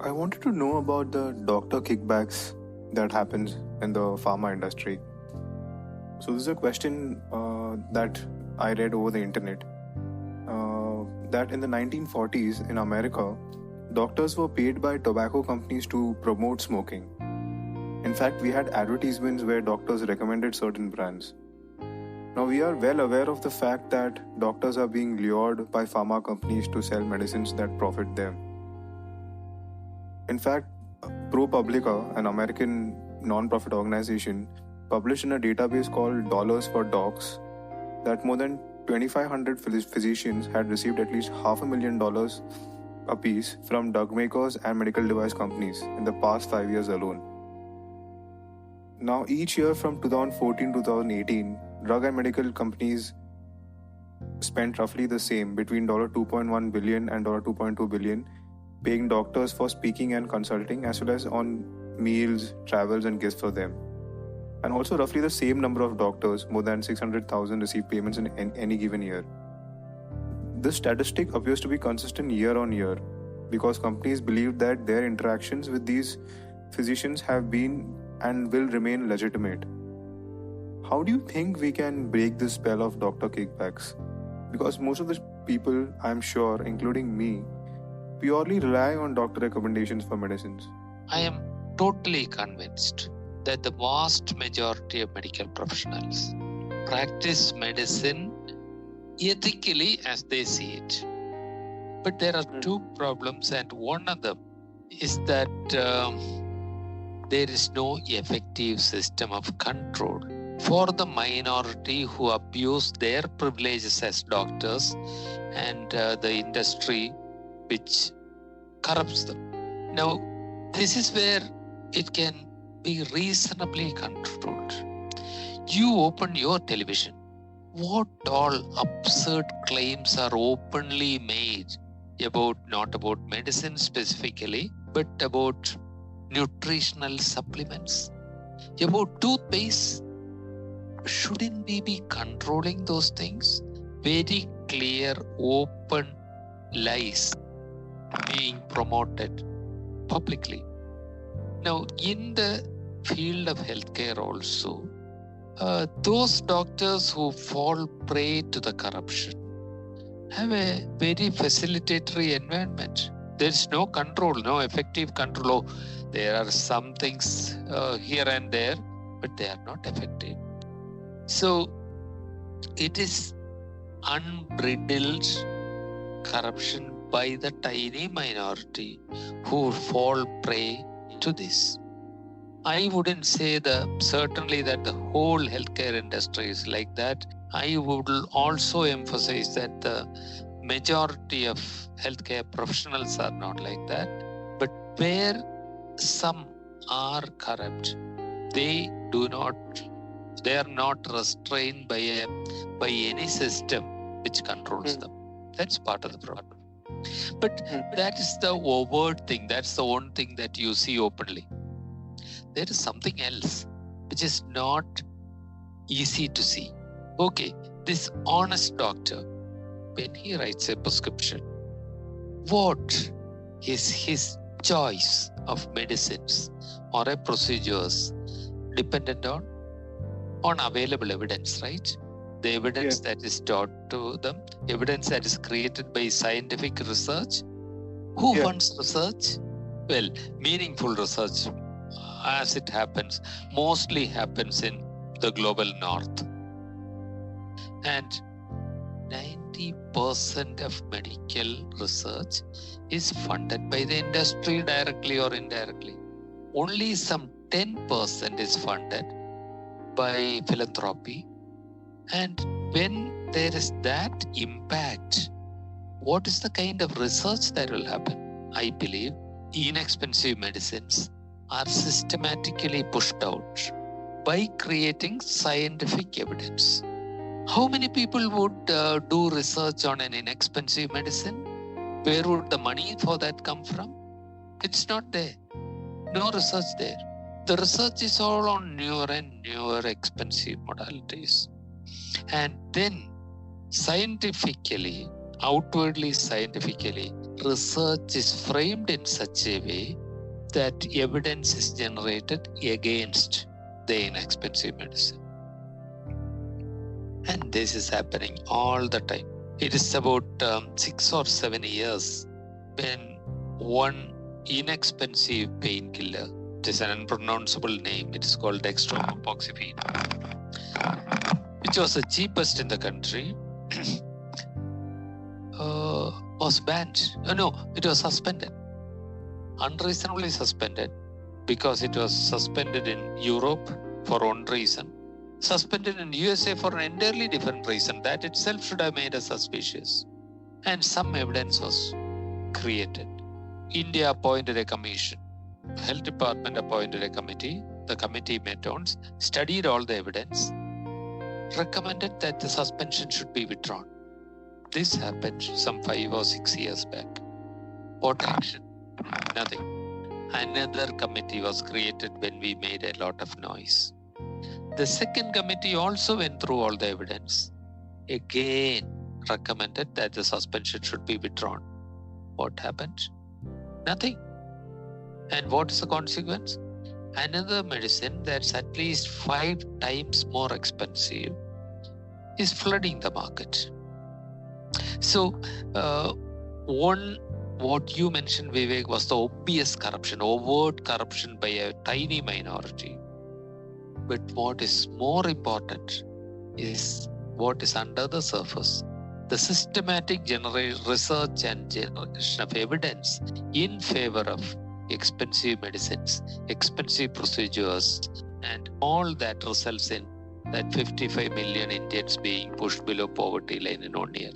I wanted to know about the doctor kickbacks that happens in the pharma industry. So this is a question that I read over the internet. That in the 1940s in America, doctors were paid by tobacco companies to promote smoking. In fact, we had advertisements where doctors recommended certain brands. Now, we are well aware of the fact that doctors are being lured by pharma companies to sell medicines that profit them. In fact, ProPublica, an American non-profit organization, published in a database called Dollars for Docs that more than 2,500 physicians had received at least $500,000 apiece from drug makers and medical device companies in the past 5 years alone. Now, each year from 2014 to 2018, drug and medical companies spent roughly the same, between $2.1 billion and $2.2 billion, paying doctors for speaking and consulting, as well as on meals, travels, and gifts for them. And also roughly the same number of doctors, more than 600,000, receive payments in any given year. This statistic appears to be consistent year on year because companies believe that their interactions with these physicians have been and will remain legitimate. How do you think we can break this spell of doctor kickbacks? Because most of the people, I'm sure, including me, purely rely on doctor recommendations for medicines. I am totally convinced that the vast majority of medical professionals practice medicine ethically as they see it. But there are two problems, and one of them is that there is no effective system of control for the minority who abuse their privileges as doctors and the industry which corrupts them. Now, this is where it can be reasonably controlled. You open your television, what all absurd claims are openly made about, not about medicine specifically, but about nutritional supplements, about toothpaste. Shouldn't we be controlling those things? Very clear, open lies being promoted publicly. Now, in the field of healthcare also, those doctors who fall prey to the corruption have a very facilitatory environment. There is no control, no effective control. There are some things here and there, but they are not effective. So, it is unbridled corruption by the tiny minority who fall prey to this. I wouldn't say certainly that the whole healthcare industry is like that. I would also emphasize that the majority of healthcare professionals are not like that. But where some are corrupt, they are not restrained by any system which controls them. That's part of the problem. But that is the overt thing. That's the one thing that you see openly. There is something else which is not easy to see. Okay, this honest doctor, when he writes a prescription, what is his choice of medicines or a procedures dependent on available evidence, right? The evidence that is taught to them, evidence that is created by scientific research. Who funds research? Well, meaningful research, as it happens, mostly happens in the global north. And 90% of medical research is funded by the industry directly or indirectly. Only some 10% is funded by philanthropy. And when there is that impact, what is the kind of research that will happen? I believe inexpensive medicines are systematically pushed out by creating scientific evidence. How many people would do research on an inexpensive medicine? Where would the money for that come from? It's not there. No research there. The research is all on newer and newer expensive modalities. And then scientifically, outwardly scientifically, research is framed in such a way that evidence is generated against the inexpensive medicine. And this is happening all the time. It is about 6 or 7 years when one inexpensive painkiller, it is an unpronounceable name, it is called dextroamoxicillin, which was the cheapest in the country, was banned. It was suspended. Unreasonably suspended, because it was suspended in Europe for one reason, suspended in USA for an entirely different reason. That itself should have made us suspicious. And some evidence was created. India appointed a commission. Health Department appointed a committee. The committee met on, studied all the evidence, recommended that the suspension should be withdrawn. This happened some 5 or 6 years back. What action? Nothing. Another committee was created when we made a lot of noise. The second committee also went through all the evidence. Again, recommended that the suspension should be withdrawn. What happened? Nothing. And what is the consequence? Another medicine that's at least 5 times more expensive is flooding the market. So, what you mentioned, Vivek, was the obvious corruption, overt corruption by a tiny minority. But what is more important is what is under the surface. The systematic research and generation of evidence in favor of expensive medicines, expensive procedures, and all that results in that 55 million Indians being pushed below poverty line in 1 year.